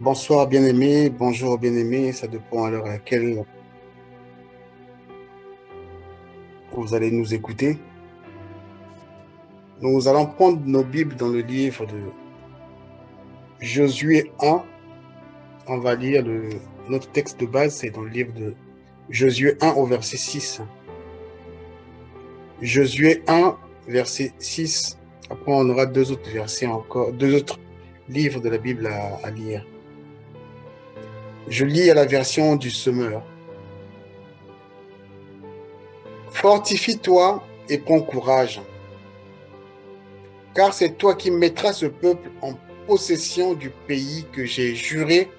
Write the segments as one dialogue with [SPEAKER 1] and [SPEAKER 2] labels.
[SPEAKER 1] Bonsoir bien-aimé, bonjour bien-aimé, ça dépend à l'heure à laquelle vous allez nous écouter. Nous allons prendre nos Bibles dans le livre de Josué 1. On va lire notre texte de base, c'est dans le livre de Josué 1 au verset 6. Josué 1, verset 6. Après, on aura deux autres versets encore, deux autres livres de la Bible à lire. Je lis à la version du Semeur. Fortifie-toi et prends courage, car c'est toi qui mettras ce peuple en possession du pays que j'ai juré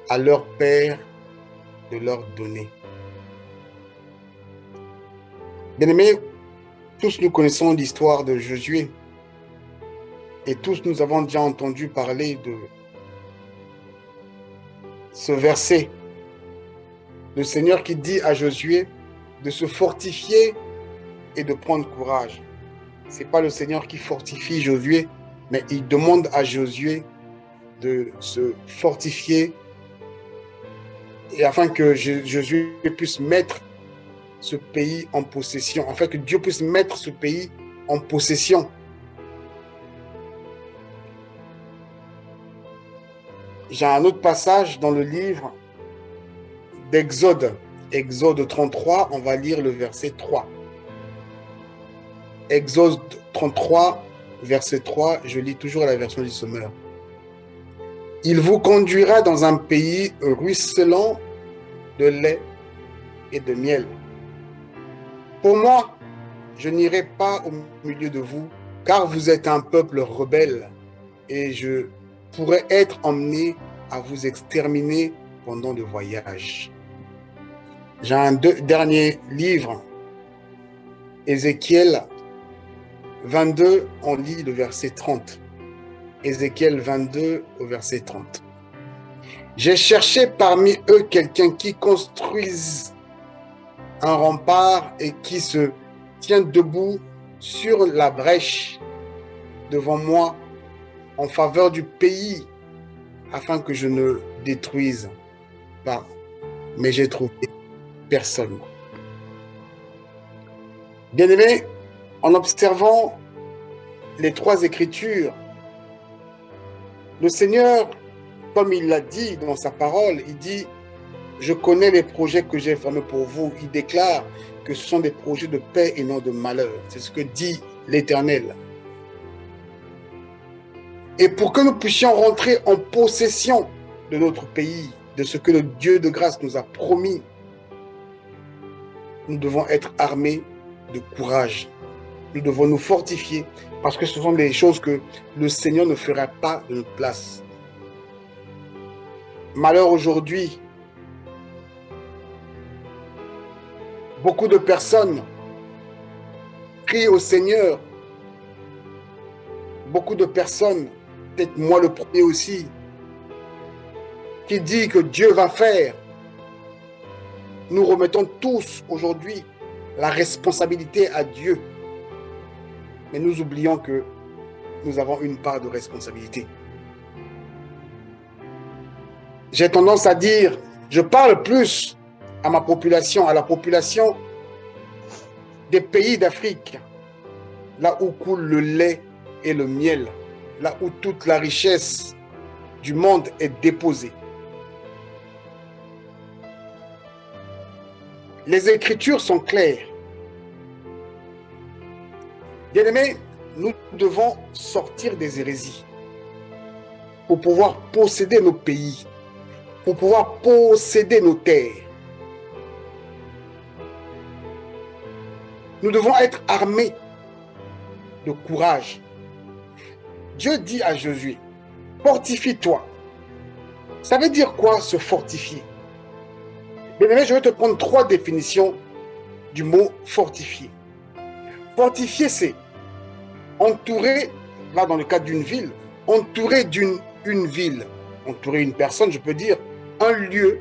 [SPEAKER 1] à leur père de leur donner. Bien-aimés, tous nous connaissons l'histoire de Josué et tous nous avons déjà entendu parler de ce verset. Le Seigneur qui dit à Josué de se fortifier et de prendre courage. Ce n'est pas le Seigneur qui fortifie Josué, mais il demande à Josué de se fortifier et afin que Josué puisse mettre ce pays en possession, afin que Dieu puisse mettre ce pays en possession. J'ai un autre passage dans le livre d'Exode, Exode 33, on va lire le verset 3. Exode 33, verset 3, je lis toujours la version du Semeur. Il vous conduira dans un pays ruisselant de lait et de miel. Pour moi, je n'irai pas au milieu de vous, car vous êtes un peuple rebelle, et je pourrais être emmené à vous exterminer pendant le voyage. J'ai un dernier livre, Ézéchiel 22, on lit le verset 30. Ézéchiel 22 au verset 30. J'ai cherché parmi eux quelqu'un qui construise un rempart et qui se tient debout sur la brèche devant moi en faveur du pays afin que je ne détruise pas. Mais j'ai trouvé personne. Bien-aimés, en observant les trois Écritures, le Seigneur, comme il l'a dit dans sa parole, il dit « Je connais les projets que j'ai formés pour vous ». Il déclare que ce sont des projets de paix et non de malheur. C'est ce que dit l'Éternel. Et pour que nous puissions rentrer en possession de notre pays, de ce que le Dieu de grâce nous a promis, nous devons être armés de courage. Nous devons nous fortifier parce que ce sont des choses que le Seigneur ne fera pas de notre place. Malheur aujourd'hui, beaucoup de personnes crient au Seigneur. Beaucoup de personnes, peut-être moi le premier aussi, qui dit que Dieu va faire. Nous remettons tous aujourd'hui la responsabilité à Dieu. Mais nous oublions que nous avons une part de responsabilité. J'ai tendance à dire, je parle plus à ma population, à la population des pays d'Afrique, là où coule le lait et le miel, là où toute la richesse du monde est déposée. Les Écritures sont claires. Bien-aimés, nous devons sortir des hérésies pour pouvoir posséder nos pays, pour pouvoir posséder nos terres. Nous devons être armés de courage. Dieu dit à Josué, fortifie-toi. Ça veut dire quoi se fortifier? Bien-aimé, je vais te prendre trois définitions du mot fortifier. Fortifier, c'est entourer, là dans le cadre d'une ville, entourer d'une ville, entourer une personne, je peux dire, un lieu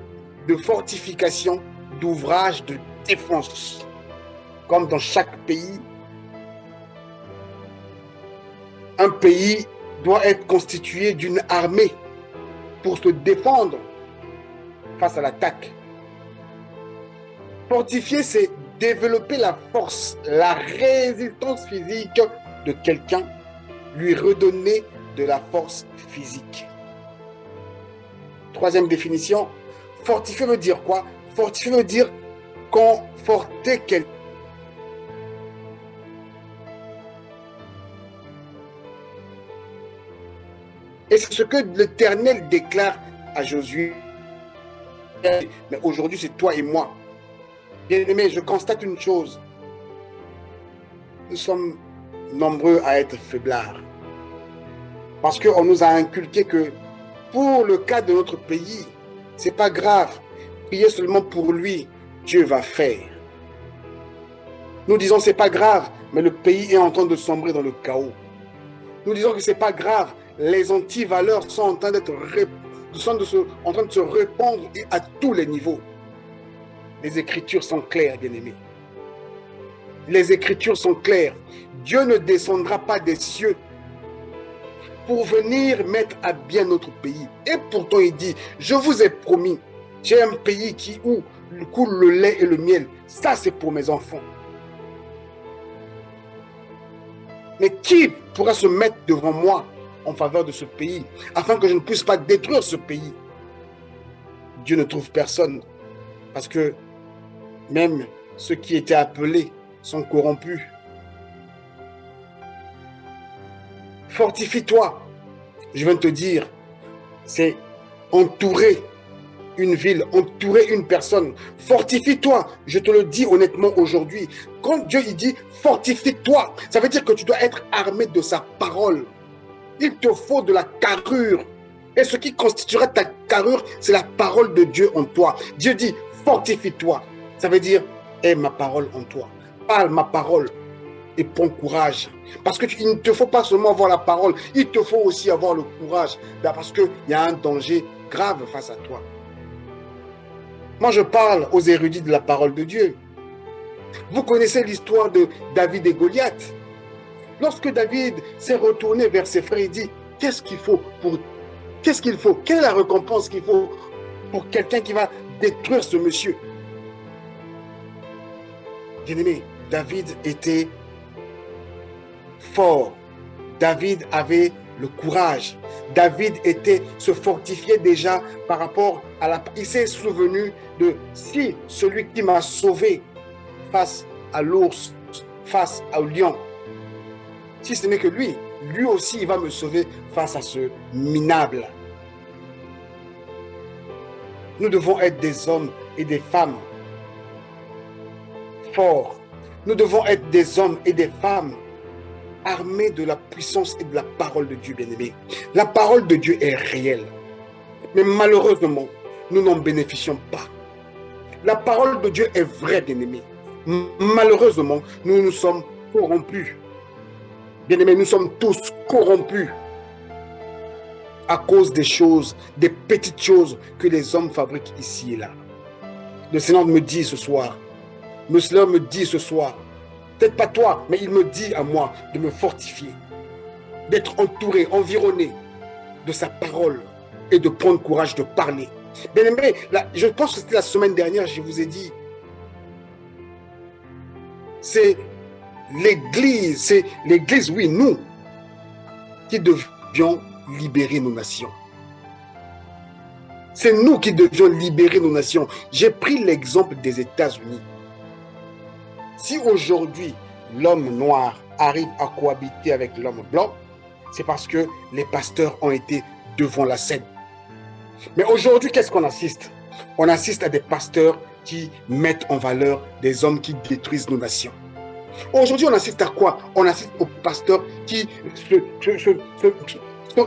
[SPEAKER 1] de fortification, d'ouvrage, de défense. Comme dans chaque pays, un pays doit être constitué d'une armée. pour se défendre face à l'attaque. Fortifier, c'est développer la force, la résistance physique de quelqu'un, lui redonner de la force physique. Troisième définition, fortifier veut dire quoi? Fortifier veut dire conforter quelqu'un. Et c'est ce que l'Éternel déclare à Josué. Mais aujourd'hui, c'est toi et moi. Bien-aimé, je constate une chose. Nous sommes nombreux à être faiblards. Parce qu'on nous a inculqué que pour le cas de notre pays, c'est pas grave. Priez seulement pour lui, Dieu va faire. Nous disons c'est pas grave, mais le pays est en train de sombrer dans le chaos. Nous disons que c'est pas grave, les antivaleurs sont en train de se répandre à tous les niveaux. Les Écritures sont claires, bien-aimés. Les Écritures sont claires. Dieu ne descendra pas des cieux pour venir mettre à bien notre pays. Et pourtant, il dit, je vous ai promis, j'ai un pays où coule le lait et le miel. Ça, c'est pour mes enfants. Mais qui pourra se mettre devant moi en faveur de ce pays, afin que je ne puisse pas détruire ce pays? Dieu ne trouve personne, parce que même ceux qui étaient appelés sont corrompus. Fortifie-toi. Je viens de te dire, c'est entourer une ville, entourer une personne. Fortifie-toi. Je te le dis honnêtement aujourd'hui. Quand Dieu il dit fortifie-toi, ça veut dire que tu dois être armé de sa parole. Il te faut de la carrure. Et ce qui constituera ta carrure, c'est la parole de Dieu en toi. Dieu dit fortifie-toi. Ça veut dire aie ma parole en toi. Parle ma parole. Et prends courage. Parce qu'il ne te faut pas seulement avoir la parole, il te faut aussi avoir le courage. Parce qu'il y a un danger grave face à toi. Moi, je parle aux érudits de la parole de Dieu. Vous connaissez l'histoire de David et Goliath. Lorsque David s'est retourné vers ses frères, il dit, qu'est-ce qu'il faut? Quelle est la récompense qu'il faut pour quelqu'un qui va détruire ce monsieur? Bien-aimé, David était fort. David avait le courage. David se fortifiait déjà par rapport à la... Il s'est souvenu de si celui qui m'a sauvé face à l'ours, face au lion, si ce n'est que lui aussi il va me sauver face à ce minable. Nous devons être des hommes et des femmes forts. Nous devons être des hommes et des femmes armés de la puissance et de la parole de Dieu, bien-aimé. La parole de Dieu est réelle. Mais malheureusement, nous n'en bénéficions pas. La parole de Dieu est vraie, bien-aimé. Malheureusement, nous sommes corrompus. Bien-aimés, nous sommes tous corrompus à cause des choses, des petites choses que les hommes fabriquent ici et là. Le Seigneur me dit ce soir, peut-être pas toi, mais il me dit à moi de me fortifier, d'être entouré, environné de sa parole et de prendre courage de parler. Bien aimé, je pense que c'était la semaine dernière, je vous ai dit, c'est l'église, oui, nous, qui devions libérer nos nations. C'est nous qui devions libérer nos nations. J'ai pris l'exemple des États-Unis. Si aujourd'hui, l'homme noir arrive à cohabiter avec l'homme blanc, c'est parce que les pasteurs ont été devant la scène. Mais aujourd'hui, qu'est-ce qu'on assiste? On assiste à des pasteurs qui mettent en valeur des hommes qui détruisent nos nations. Aujourd'hui, on assiste à quoi? On assiste aux pasteurs qui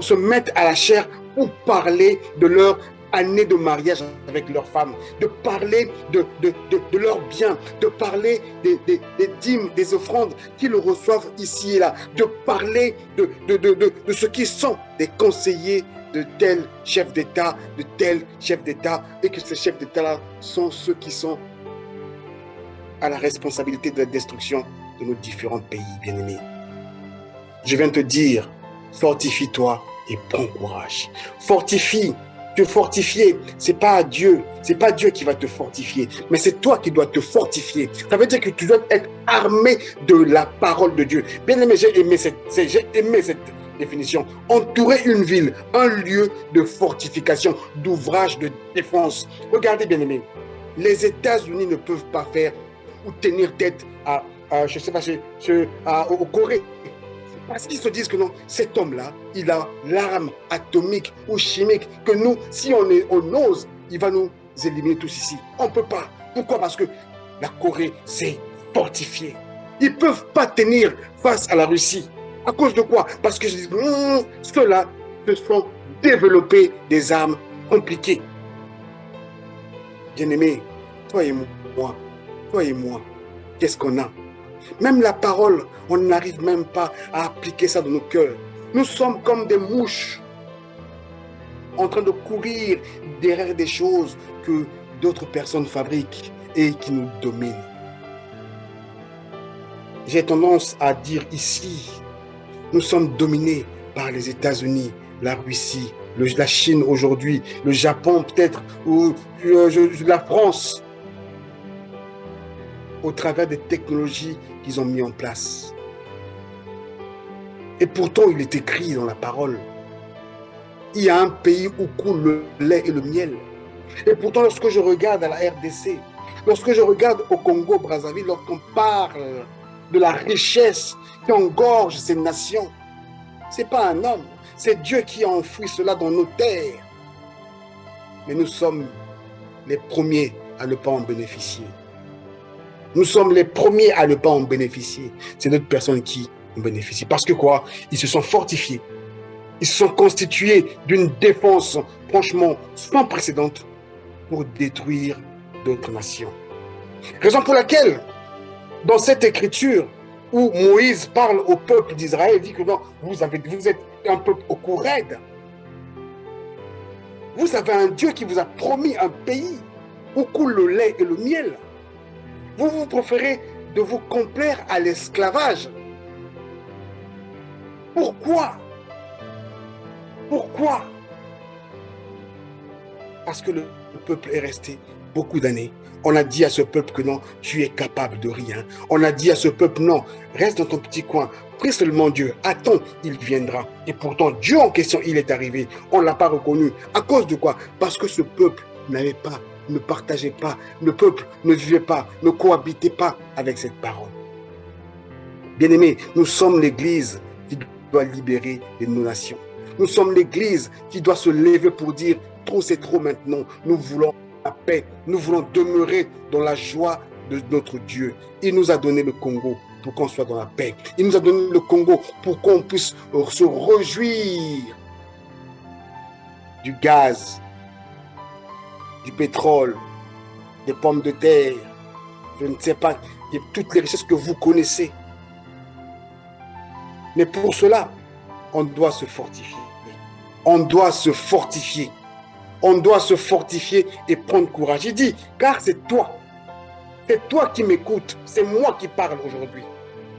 [SPEAKER 1] se mettent à la chair pour parler de leur année de mariage avec leur femme, de parler de leurs biens, de parler des dîmes, des offrandes qu'ils reçoivent ici et là, de parler de ce qui sont des conseillers de tel chef d'État, de tel chef d'État, et que ces chefs d'État-là sont ceux qui sont à la responsabilité de la destruction de nos différents pays, bien-aimés. Je viens te dire, fortifie-toi et prends courage. Fortifie Te fortifier, c'est pas Dieu qui va te fortifier, mais c'est toi qui dois te fortifier. Ça veut dire que tu dois être armé de la parole de Dieu. Bien aimé, j'ai aimé cette définition. Entourer une ville, un lieu de fortification, d'ouvrage de défense. Regardez, bien aimé, les États-Unis ne peuvent pas faire ou tenir tête je sais pas, au Corée. Parce qu'ils se disent que non, cet homme-là, il a l'arme atomique ou chimique que nous, si on ose, il va nous éliminer tous ici. On ne peut pas. Pourquoi? Parce que la Corée s'est fortifiée. Ils ne peuvent pas tenir face à la Russie. À cause de quoi? Parce que ceux-là se sont développés des armes compliquées. Bien-aimés, toi et moi, qu'est-ce qu'on a? Même la parole, on n'arrive même pas à appliquer ça dans nos cœurs. Nous sommes comme des mouches en train de courir derrière des choses que d'autres personnes fabriquent et qui nous dominent. J'ai tendance à dire ici, nous sommes dominés par les États-Unis, la Russie, la Chine aujourd'hui, le Japon peut-être, ou la France, au travers des technologies qu'ils ont mis en place. Et pourtant, il est écrit dans la parole, il y a un pays où coule le lait et le miel. Et pourtant, lorsque je regarde à la RDC, lorsque je regarde au Congo-Brazzaville, lorsqu'on parle de la richesse qui engorge ces nations, ce n'est pas un homme, c'est Dieu qui a enfoui cela dans nos terres. Mais nous sommes les premiers à ne pas en bénéficier. Nous sommes les premiers à ne pas en bénéficier. C'est d'autres personnes qui en bénéficient. Parce que quoi? Ils se sont fortifiés. Ils se sont constitués d'une défense, franchement, sans précédent pour détruire d'autres nations. Raison pour laquelle, dans cette écriture, où Moïse parle au peuple d'Israël, il dit que non, vous êtes un peuple au cou raide. Vous avez un Dieu qui vous a promis un pays où coule le lait et le miel. Vous préférez de vous complaire à l'esclavage. Pourquoi? Pourquoi? Parce que le peuple est resté beaucoup d'années. On a dit à ce peuple que non, tu es capable de rien. On a dit à ce peuple, non, reste dans ton petit coin. Prie seulement Dieu. Attends, il viendra. Et pourtant, Dieu en question, il est arrivé. On ne l'a pas reconnu. À cause de quoi? Parce que ce peuple ne partageait pas. Le peuple ne vivait pas, ne cohabitait pas avec cette parole. Bien-aimés, nous sommes l'Église qui doit libérer nos nations. Nous sommes l'Église qui doit se lever pour dire, trop c'est trop maintenant. Nous voulons la paix. Nous voulons demeurer dans la joie de notre Dieu. Il nous a donné le Congo pour qu'on soit dans la paix. Il nous a donné le Congo pour qu'on puisse se réjouir du gaz, du pétrole, des pommes de terre, je ne sais pas, de toutes les richesses que vous connaissez. Mais pour cela, on doit se fortifier. On doit se fortifier. On doit se fortifier et prendre courage. Il dit, car c'est toi qui m'écoutes, c'est moi qui parle aujourd'hui.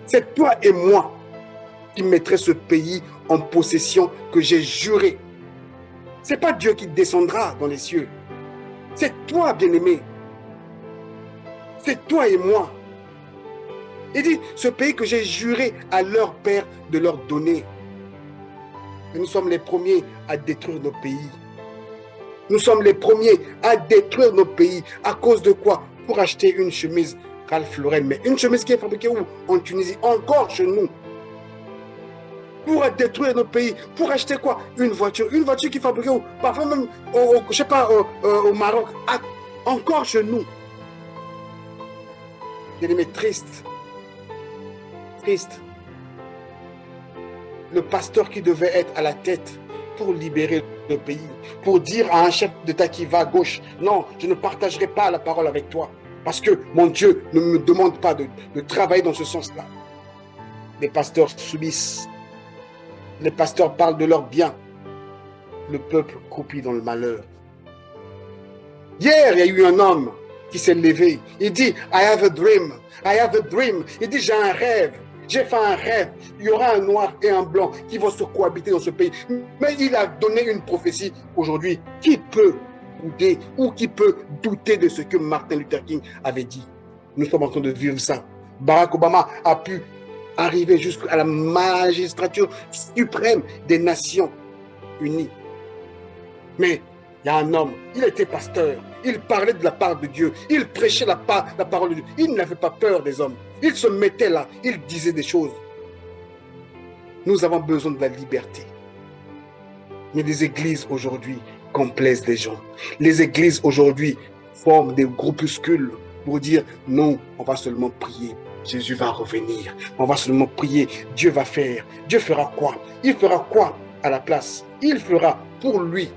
[SPEAKER 1] C'est toi et moi qui mettrai ce pays en possession que j'ai juré. Ce n'est pas Dieu qui descendra dans les cieux. C'est toi, bien-aimé. C'est toi et moi. Il dit, ce pays que j'ai juré à leur père de leur donner. Et nous sommes les premiers à détruire nos pays. Nous sommes les premiers à détruire nos pays. À cause de quoi? Pour acheter une chemise Ralph Lauren. Mais une chemise qui est fabriquée où? En Tunisie. Encore chez nous. Pour détruire nos pays. Pour acheter quoi? Une voiture. Une voiture qui est fabriquée où? Parfois même, je sais pas, au Maroc. Encore chez nous. Bien-aimé, triste. Triste. Le pasteur qui devait être à la tête pour libérer le pays, pour dire à un chef d'État qui va à gauche, non, je ne partagerai pas la parole avec toi, parce que mon Dieu ne me demande pas de travailler dans ce sens-là. Les pasteurs subissent, les pasteurs parlent de leur bien, le peuple croupit dans le malheur. Hier, il y a eu un homme qui s'est levé, il dit, I have a dream, I have a dream, il dit, j'ai un rêve. J'ai fait un rêve. Il y aura un noir et un blanc qui vont se cohabiter dans ce pays. Mais il a donné une prophétie aujourd'hui. Qui peut douter ou qui peut douter de ce que Martin Luther King avait dit? Nous sommes en train de vivre ça. Barack Obama a pu arriver jusqu'à la magistrature suprême des Nations Unies. Mais il y a un homme, il était pasteur, il parlait de la part de Dieu, il prêchait la parole de Dieu, il n'avait pas peur des hommes, il se mettait là, il disait des choses. Nous avons besoin de la liberté. Mais les églises aujourd'hui complaisent les gens. Les églises aujourd'hui forment des groupuscules pour dire non, on va seulement prier. Jésus va revenir. On va seulement prier. Dieu va faire. Dieu fera quoi? Il fera quoi à la place? Il fera pour lui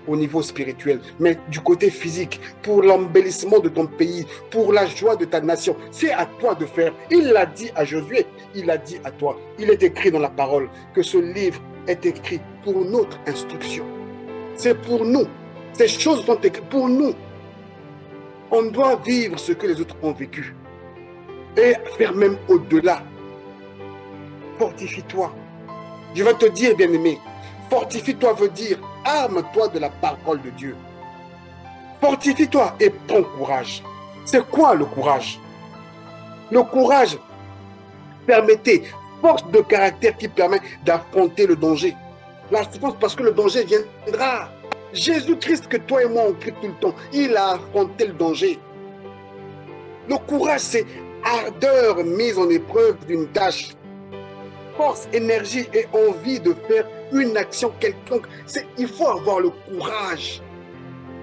[SPEAKER 1] au niveau spirituel, mais du côté physique, pour l'embellissement de ton pays, pour la joie de ta nation. C'est à toi de faire. Il l'a dit à Josué, il l'a dit à toi. Il est écrit dans la parole que ce livre est écrit pour notre instruction. C'est pour nous. Ces choses sont écrites pour nous. On doit vivre ce que les autres ont vécu et faire même au-delà. Fortifie-toi. Je vais te dire, bien-aimé, fortifie-toi veut dire arme-toi de la parole de Dieu. Fortifie-toi et prends courage. C'est quoi le courage? Le courage, permettez, force de caractère qui permet d'affronter le danger. La souffrance parce que le danger viendra. Jésus-Christ que toi et moi on crie tout le temps, il a affronté le danger. Le courage, c'est ardeur mise en épreuve d'une tâche. Force, énergie et envie de faire une action quelconque. Il faut avoir le courage.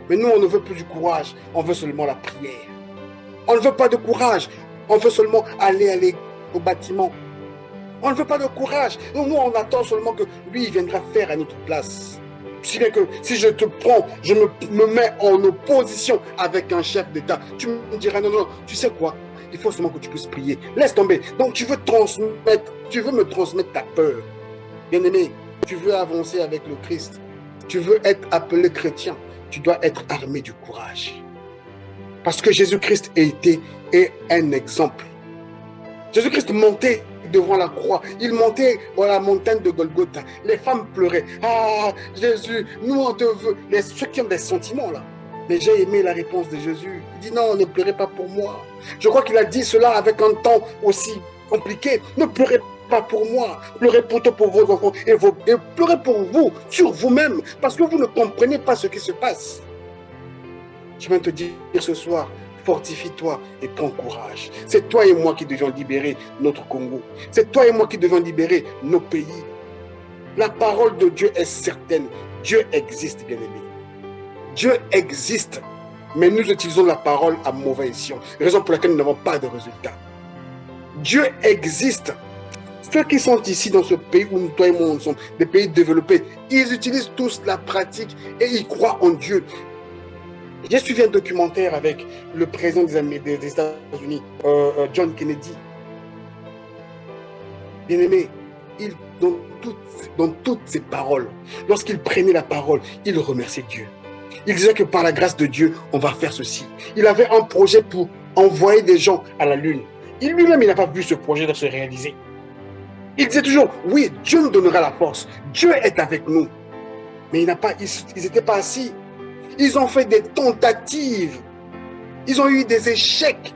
[SPEAKER 1] Mais nous, on ne veut plus du courage. On veut seulement la prière. On ne veut pas de courage. On veut seulement aller au bâtiment. On ne veut pas de courage. Nous, on attend seulement que lui, il viendra faire à notre place. Si bien que si je te prends, je me mets en opposition avec un chef d'État, tu me diras non, non, tu sais quoi? Il faut seulement que tu puisses prier. Laisse tomber. Donc tu veux me transmettre ta peur. Bien-aimé, tu veux avancer avec le Christ. Tu veux être appelé chrétien. Tu dois être armé du courage. Parce que Jésus-Christ est un exemple. Jésus-Christ montait devant la croix. Il montait dans la montagne de Golgotha. Les femmes pleuraient. Ah, Jésus, nous on te veut. Ceux qui ont des sentiments là. Mais j'ai aimé la réponse de Jésus. Il dit non, ne pleurez pas pour moi. Je crois qu'il a dit cela avec un temps aussi compliqué. Ne pleurez pas pour moi. Pleurez plutôt pour vos enfants et pleurez pour vous, sur vous-même, parce que vous ne comprenez pas ce qui se passe. Je viens te dire ce soir, fortifie-toi et prends courage. C'est toi et moi qui devions libérer notre Congo. C'est toi et moi qui devions libérer nos pays. La parole de Dieu est certaine. Dieu existe, bien-aimé. Dieu existe, mais nous utilisons la parole à mauvais escient. Raison pour laquelle nous n'avons pas de résultats. Dieu existe. Ceux qui sont ici dans ce pays où nous, toi et moi, nous sommes des pays développés, ils utilisent tous la pratique et ils croient en Dieu. J'ai suivi un documentaire avec le président des États-Unis, John Kennedy. Bien-aimé, dans toutes ses paroles, lorsqu'il prenait la parole, il remerciait Dieu. Il disait que par la grâce de Dieu, on va faire ceci. Il avait un projet pour envoyer des gens à la Lune. Lui-même, il n'a pas vu ce projet se réaliser. Il disait toujours, oui, Dieu nous donnera la force. Dieu est avec nous. Mais ils n'étaient pas assis. Ils ont fait des tentatives. Ils ont eu des échecs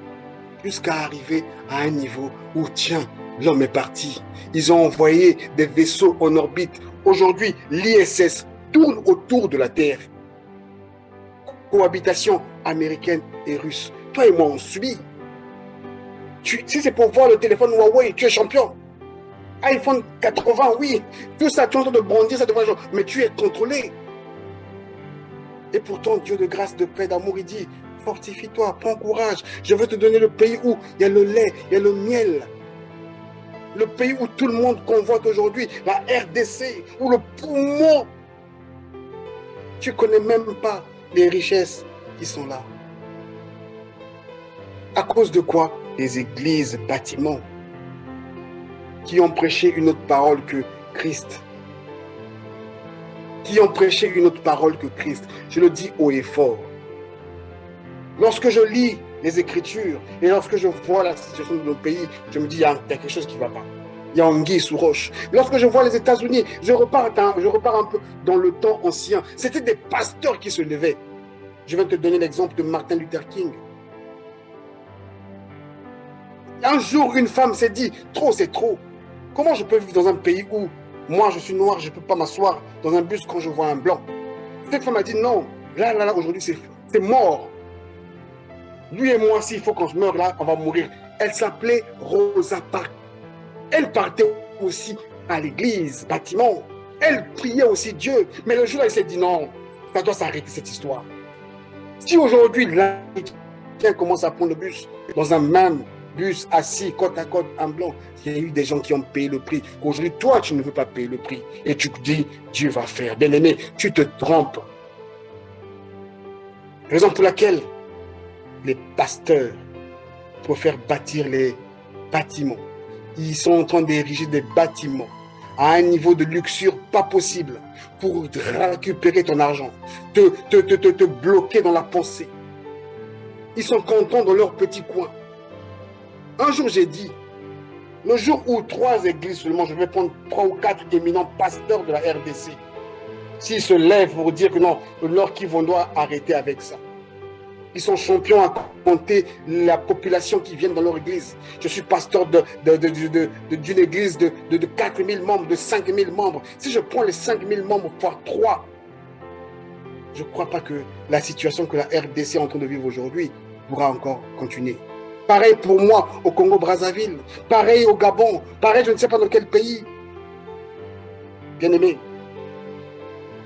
[SPEAKER 1] jusqu'à arriver à un niveau où, tiens, l'homme est parti. Ils ont envoyé des vaisseaux en orbite. Aujourd'hui, l'ISS tourne autour de la Terre. Cohabitation américaine et russe. Toi et moi, on subit. Si c'est pour voir le téléphone Huawei, tu es champion. iPhone 80, oui. Tout ça, tu es en train de bondir, ça devant les gens. Mais tu es contrôlé. Et pourtant, Dieu de grâce, de paix, d'amour, il dit, fortifie-toi, prends courage. Je veux te donner le pays où il y a le lait, il y a le miel. Le pays où tout le monde convoite aujourd'hui, la RDC, où le poumon. Tu ne connais même pas les richesses qui sont là. À cause de quoi? Les églises, bâtiments, qui ont prêché une autre parole que Christ. Qui ont prêché une autre parole que Christ. Je le dis haut et fort. Lorsque je lis les Écritures et lorsque je vois la situation de nos pays, je me dis, il y a quelque chose qui ne va pas. Il y a anguille sous roche. Lorsque je vois les États-Unis, je repars un peu dans le temps ancien. C'était des pasteurs qui se levaient. Je vais te donner l'exemple de Martin Luther King. Un jour, une femme s'est dit, trop c'est trop. Comment je peux vivre dans un pays où moi je suis noir, je ne peux pas m'asseoir dans un bus quand je vois un blanc? Cette femme a dit non, là, aujourd'hui c'est mort. Lui et moi, s'il faut qu'on se meure là, on va mourir. Elle s'appelait Rosa Parks. Elle partait aussi à l'église, bâtiment. Elle priait aussi Dieu. Mais le jour là, elle s'est dit non, ça doit s'arrêter cette histoire. Si aujourd'hui, l'Américain commence à prendre le bus dans un même bus assis côte à côte en blanc, il y a eu des gens qui ont payé le prix. Aujourd'hui, toi, tu ne veux pas payer le prix. Et tu te dis, Dieu va faire. Bien aimé, tu te trompes. Raison pour laquelle les pasteurs préfèrent bâtir les bâtiments. Ils sont en train d'ériger des bâtiments à un niveau de luxure pas possible pour récupérer ton argent, te bloquer dans la pensée. Ils sont contents dans leur petit coin. Un jour, j'ai dit, le jour où 3 églises seulement, je vais prendre 3 ou 4 éminents pasteurs de la RDC, s'ils se lèvent pour dire que non, leur qui vont doit arrêter avec ça. Ils sont champions à compter la population qui vient dans leur église. Je suis pasteur d'une église de 4 000 membres, de 5 000 membres. Si je prends les 5 000 membres fois 3, je ne crois pas que la situation que la RDC est en train de vivre aujourd'hui pourra encore continuer. Pareil pour moi au Congo-Brazzaville, pareil au Gabon, pareil je ne sais pas dans quel pays. Bien-aimés,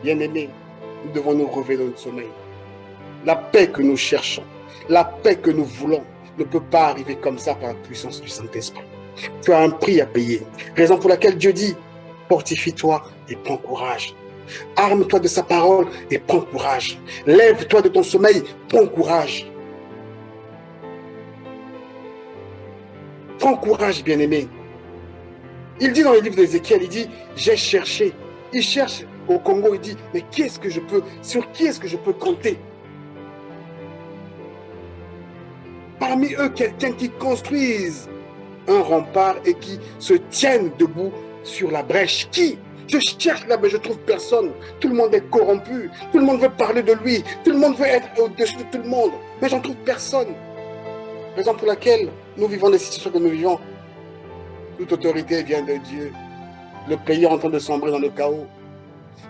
[SPEAKER 1] nous devons nous réveiller de notre sommeil. La paix que nous cherchons, la paix que nous voulons, ne peut pas arriver comme ça par la puissance du Saint-Esprit. Tu as un prix à payer. Raison pour laquelle Dieu dit, fortifie-toi et prends courage. Arme-toi de sa parole et prends courage. Lève-toi de ton sommeil, prends courage. Prends courage, bien-aimé. Il dit dans le livre d'Ézéchiel, il dit, j'ai cherché. Il cherche au Congo, il dit, mais sur qui est-ce que je peux compter? Parmi eux, quelqu'un qui construise un rempart et qui se tienne debout sur la brèche. Qui? Je cherche là, mais je ne trouve personne. Tout le monde est corrompu. Tout le monde veut parler de lui. Tout le monde veut être au-dessus de tout le monde. Mais j'en trouve personne. Raison pour laquelle nous vivons les situations que nous vivons. Toute autorité vient de Dieu. Le pays est en train de sombrer dans le chaos.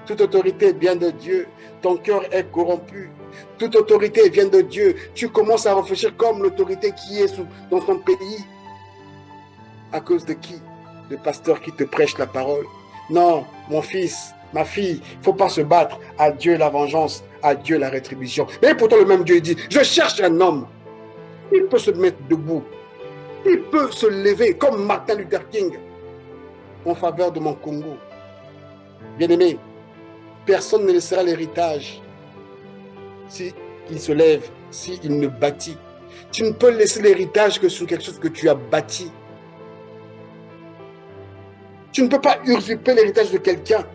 [SPEAKER 1] Toute autorité vient de Dieu. Ton cœur est corrompu. Toute autorité vient de Dieu. Tu commences à réfléchir comme l'autorité qui est dans ton pays. À cause de qui? Le pasteur qui te prêche la parole. Non, mon fils, ma fille, il ne faut pas se battre. À Dieu la vengeance, à Dieu la rétribution. Mais pourtant le même Dieu dit, je cherche un homme. Il peut se mettre debout. Il peut se lever comme Martin Luther King en faveur de mon Congo. Bien-aimé, personne ne laissera l'héritage s'il se lève, s'il ne bâtit. Tu ne peux laisser l'héritage que sur quelque chose que tu as bâti. Tu ne peux pas usurper l'héritage de quelqu'un.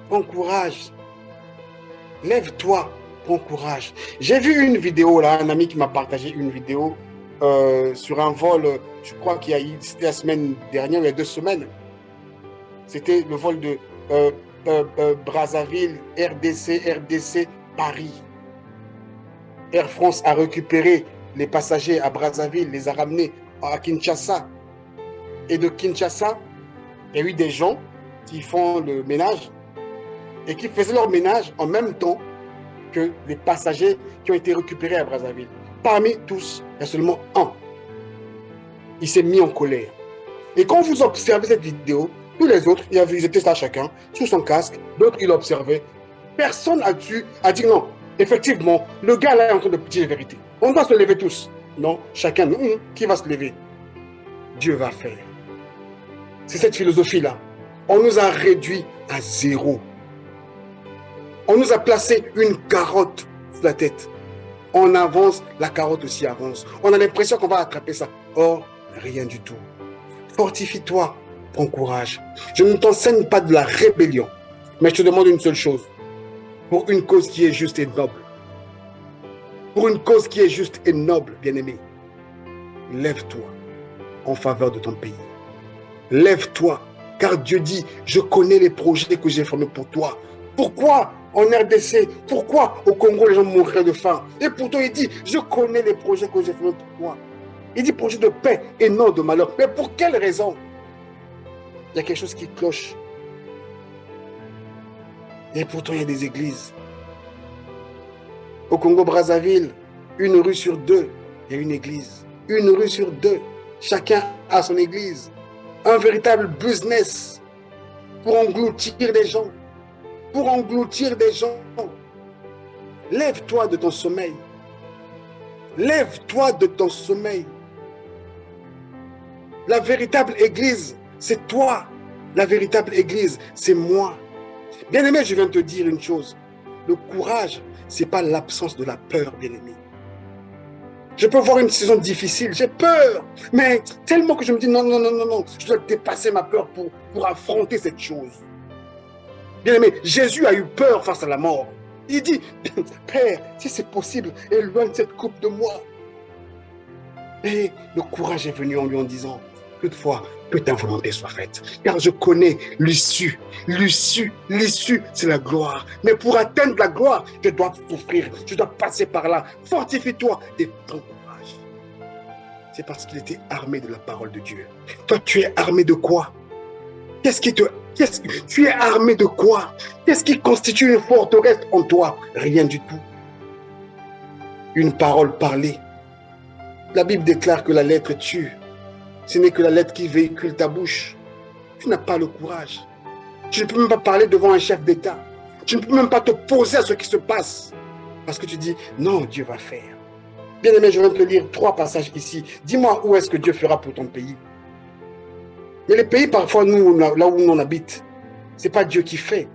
[SPEAKER 1] Prends courage. Lève-toi, prends courage. J'ai vu une vidéo là, un ami qui m'a partagé une vidéo sur un vol, je crois c'était la semaine dernière, il y a 2 semaines. C'était le vol de Brazzaville, RDC, Paris. Air France a récupéré les passagers à Brazzaville, les a ramenés à Kinshasa. Et de Kinshasa, il y a eu des gens qui font le ménage et qui faisaient leur ménage en même temps que les passagers qui ont été récupérés à Brazzaville. Parmi tous, il y a seulement un. Il s'est mis en colère. Et quand vous observez cette vidéo, tous les autres, ils étaient là chacun, sous son casque, d'autres, ils l'observaient. Personne a dit non. Effectivement, le gars là est en train de dire la vérité. On doit se lever tous. Non, chacun, qui va se lever? Dieu va faire. C'est cette philosophie-là. On nous a réduits à 0. On nous a placé une carotte sur la tête. On avance, la carotte aussi avance. On a l'impression qu'on va attraper ça. Or, rien du tout. Fortifie-toi, prends courage. Je ne t'enseigne pas de la rébellion, mais je te demande une seule chose. Pour une cause qui est juste et noble. Pour une cause qui est juste et noble, bien-aimé. lève-toi en faveur de ton pays. Lève-toi, car Dieu dit, je connais les projets que j'ai formés pour toi. Pourquoi en RDC, pourquoi au Congo les gens mourraient de faim? Et pourtant il dit, je connais les projets que j'ai formés pour toi. Il dit projet de paix et non de malheur. Mais pour quelle raison? Il y a quelque chose qui cloche. Et pourtant il y a des églises. Au Congo-Brazzaville, une rue sur deux, il y a une église. Une rue sur deux, chacun a son église. Un véritable business pour engloutir des gens. Pour engloutir des gens. Lève-toi de ton sommeil. Lève-toi de ton sommeil. La véritable église, c'est toi. La véritable église, c'est moi. Bien-aimé, je viens de te dire une chose. Le courage, ce n'est pas l'absence de la peur, bien-aimé. Je peux voir une saison difficile, j'ai peur. Mais tellement que je me dis, non, non, non, non, non. Je dois dépasser ma peur pour affronter cette chose. Bien-aimé, Jésus a eu peur face à la mort. Il dit, Père, si c'est possible, éloigne cette coupe de moi. Et le courage est venu en lui en disant, toutefois, que ta volonté soit faite. Car je connais l'issue. L'issue, c'est la gloire. Mais pour atteindre la gloire, je dois souffrir. Je dois passer par là. Fortifie-toi et prends courage. C'est parce qu'il était armé de la parole de Dieu. Toi, tu es armé de quoi? Tu es armé de quoi? Qu'est-ce qui constitue une forteresse en toi? Rien du tout. Une parole parlée. La Bible déclare que la lettre tue. Ce n'est que la lettre qui véhicule ta bouche. Tu n'as pas le courage. Tu ne peux même pas parler devant un chef d'État. Tu ne peux même pas te poser à ce qui se passe. Parce que tu dis, non, Dieu va faire. Bien-aimé, je viens de te lire 3 passages ici. Dis-moi où est-ce que Dieu fera pour ton pays. Mais les pays, parfois, nous, là où on habite, ce n'est pas Dieu qui fait.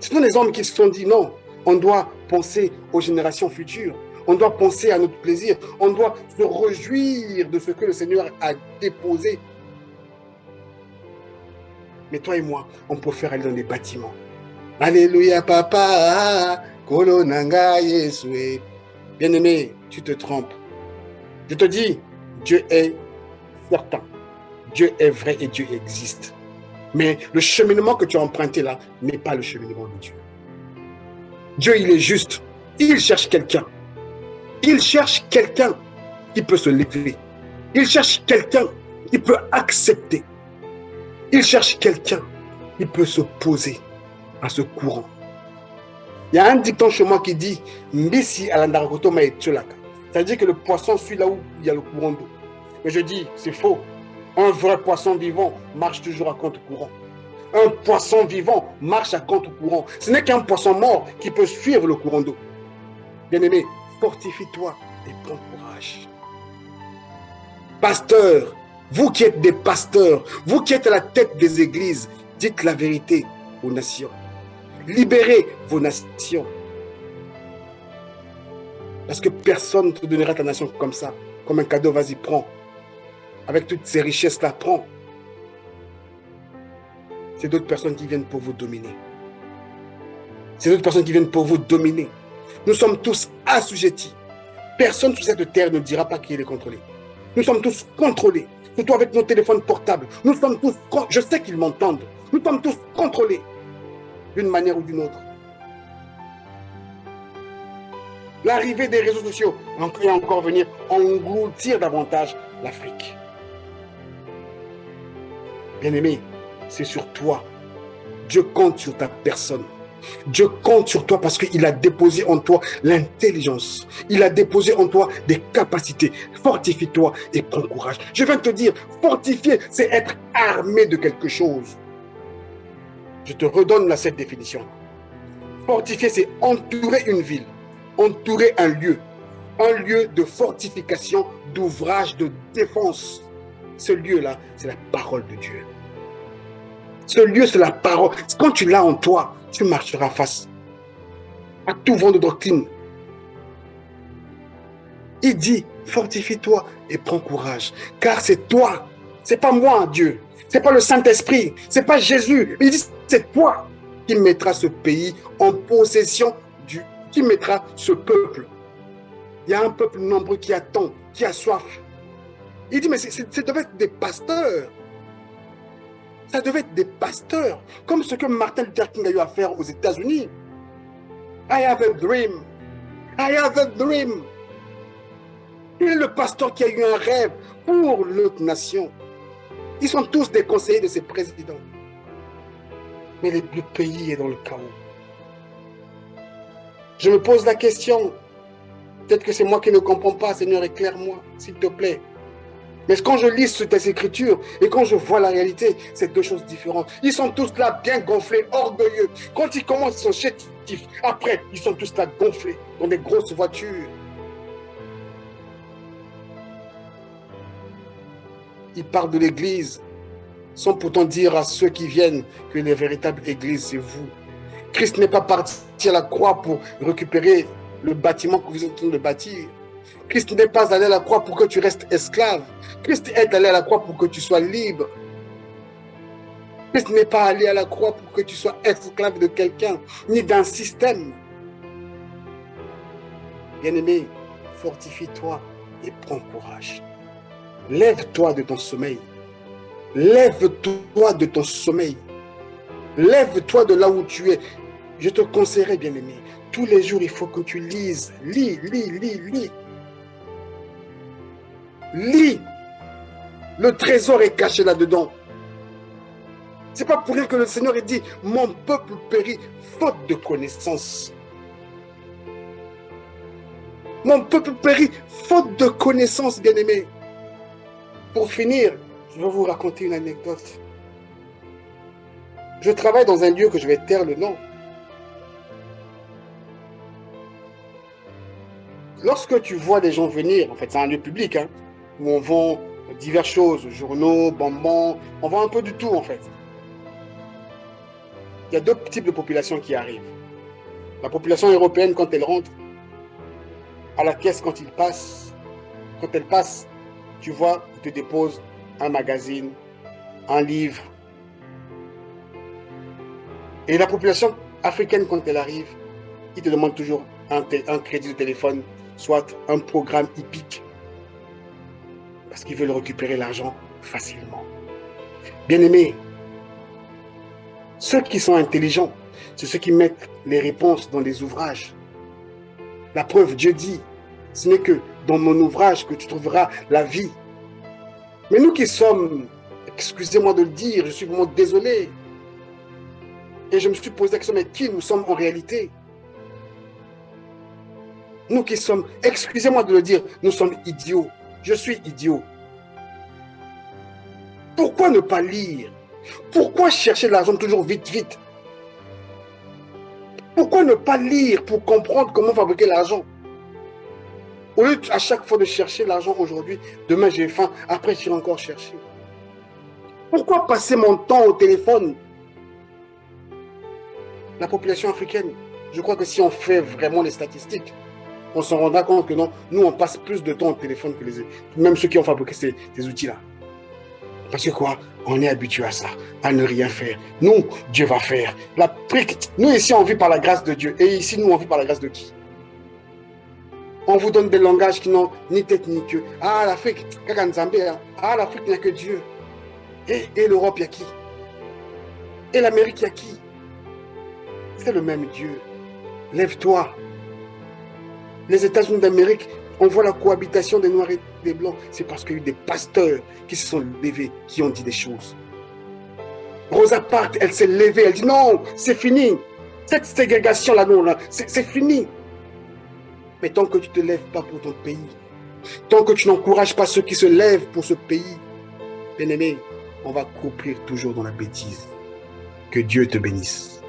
[SPEAKER 1] Ce sont les hommes qui se sont dit, non, on doit penser aux générations futures. On doit penser à notre plaisir. On doit se réjouir de ce que le Seigneur a déposé. Mais toi et moi, on préfère aller dans des bâtiments. Alléluia, papa. Kolonanga Yesue. Bien-aimé, tu te trompes. Je te dis, Dieu est certain. Dieu est vrai et Dieu existe. Mais le cheminement que tu as emprunté là n'est pas le cheminement de Dieu. Dieu, il est juste. Il cherche quelqu'un. Il cherche quelqu'un qui peut se lever. Il cherche quelqu'un qui peut accepter. Il cherche quelqu'un qui peut se poser à ce courant. Il y a un dicton chez moi qui dit Mbisi alandarakotoma et tcholaka. C'est-à-dire que le poisson suit là où il y a le courant d'eau. Mais je dis, c'est faux. Un vrai poisson vivant marche toujours à contre-courant. Un poisson vivant marche à contre-courant. Ce n'est qu'un poisson mort qui peut suivre le courant d'eau. Bien-aimé, fortifie-toi et prends courage. Pasteur, vous qui êtes des pasteurs, vous qui êtes à la tête des églises, dites la vérité aux nations. Libérez vos nations. Parce que personne ne te donnera ta nation comme ça, comme un cadeau, vas-y, prends. Avec toutes ces richesses-là, prends. C'est d'autres personnes qui viennent pour vous dominer. C'est d'autres personnes qui viennent pour vous dominer. Nous sommes tous assujettis. Personne sur cette terre ne dira pas qu'il est contrôlé. Nous sommes tous contrôlés. Surtout avec nos téléphones portables. Nous sommes tous, je sais qu'ils m'entendent. Nous sommes tous contrôlés. D'une manière ou d'une autre. L'arrivée des réseaux sociaux va encore venir engloutir davantage l'Afrique. Bien-aimé, c'est sur toi. Dieu compte sur ta personne. Dieu compte sur toi parce qu'il a déposé en toi l'intelligence. Il a déposé en toi des capacités. Fortifie-toi et prends courage. Je viens de te dire, fortifier, c'est être armé de quelque chose. Je te redonne cette définition. Fortifier, c'est entourer une ville, entourer un lieu de fortification, d'ouvrage, de défense. Ce lieu-là, c'est la parole de Dieu. Ce lieu, c'est la parole. Quand tu l'as en toi, tu marcheras face à tout vent de doctrine. Il dit, fortifie-toi et prends courage. Car c'est toi, c'est pas moi, Dieu. C'est pas le Saint-Esprit, c'est pas Jésus. Il dit, c'est toi qui mettra ce pays en possession qui mettra ce peuple. Il y a un peuple nombreux qui attend, qui a soif. Il dit, mais ça devait être des pasteurs. Ça devait être des pasteurs, comme ce que Martin Luther King a eu à faire aux États-Unis. I have a dream. I have a dream. Il est le pasteur qui a eu un rêve pour l'autre nation. Ils sont tous des conseillers de ces présidents. Mais le pays est dans le chaos. Je me pose la question. Peut-être que c'est moi qui ne comprends pas. Seigneur, éclaire-moi, s'il te plaît. Mais quand je lis sur tes écritures et quand je vois la réalité, c'est deux choses différentes. Ils sont tous là bien gonflés, orgueilleux. Quand ils commencent, ils sont chétifs. Après, ils sont tous là gonflés dans des grosses voitures. Ils parlent de l'église sans pourtant dire à ceux qui viennent que la véritable église, c'est vous. Christ n'est pas parti à la croix pour récupérer le bâtiment que vous êtes en train de bâtir. Christ n'est pas allé à la croix pour que tu restes esclave. Christ est allé à la croix pour que tu sois libre. Christ n'est pas allé à la croix pour que tu sois esclave de quelqu'un, ni d'un système. Bien-aimé, fortifie-toi et prends courage. Lève-toi de ton sommeil. Lève-toi de ton sommeil. Lève-toi de là où tu es. Je te conseillerais, bien-aimé, tous les jours, il faut que tu lises. Lis, lis, lis, lis. Lis. Le trésor est caché là-dedans. C'est pas pour rien que le Seigneur dit, mon peuple périt faute de connaissance. Mon peuple périt faute de connaissance, bien-aimé. Pour finir, je vais vous raconter une anecdote. Je travaille dans un lieu que je vais taire le nom. Lorsque tu vois des gens venir, en fait c'est un lieu public, hein, où on vend diverses choses, journaux, bonbons, on vend un peu du tout en fait. Il y a deux types de populations qui arrivent. La population européenne, quand elle rentre, à la caisse quand elle passe, tu vois, ils te déposent un magazine, un livre. Et la population africaine, quand elle arrive, ils te demandent toujours un crédit de téléphone, soit un programme hippique. Parce qu'ils veulent récupérer l'argent facilement. Bien-aimés, ceux qui sont intelligents, c'est ceux qui mettent les réponses dans les ouvrages. La preuve, Dieu dit, ce n'est que dans mon ouvrage que tu trouveras la vie. Mais nous qui sommes, excusez-moi de le dire, je suis vraiment désolé. Et je me suis posé la question, mais qui nous sommes en réalité? Nous qui sommes, excusez-moi de le dire, nous sommes idiots. Je suis idiot. Pourquoi ne pas lire? Pourquoi chercher l'argent toujours vite, vite? Pourquoi ne pas lire pour comprendre comment fabriquer l'argent? Au lieu à chaque fois de chercher l'argent aujourd'hui, demain j'ai faim, après j'irai encore chercher. Pourquoi passer mon temps au téléphone? La population africaine, je crois que si on fait vraiment les statistiques, on s'en rendra compte que non, nous on passe plus de temps au téléphone que même ceux qui ont fabriqué ces outils-là. Parce que quoi? On est habitué à ça, à ne rien faire. Nous, Dieu va faire. Nous ici on vit par la grâce de Dieu. Et ici nous on vit par la grâce de qui? On vous donne des langages qui n'ont ni tête ni queue. Ah l'Afrique, ah l'Afrique n'a que Dieu. Et l'Europe, il y a qui? Et l'Amérique, il y a qui? C'est le même Dieu. Lève-toi. Les États-Unis d'Amérique, on voit la cohabitation des Noirs et des Blancs. C'est parce qu'il y a eu des pasteurs qui se sont levés, qui ont dit des choses. Rosa Parks, elle s'est levée, elle dit non, c'est fini. Cette ségrégation-là, non, là, c'est fini. Mais tant que tu ne te lèves pas pour ton pays, tant que tu n'encourages pas ceux qui se lèvent pour ce pays, bien-aimé, on va courir toujours dans la bêtise. Que Dieu te bénisse.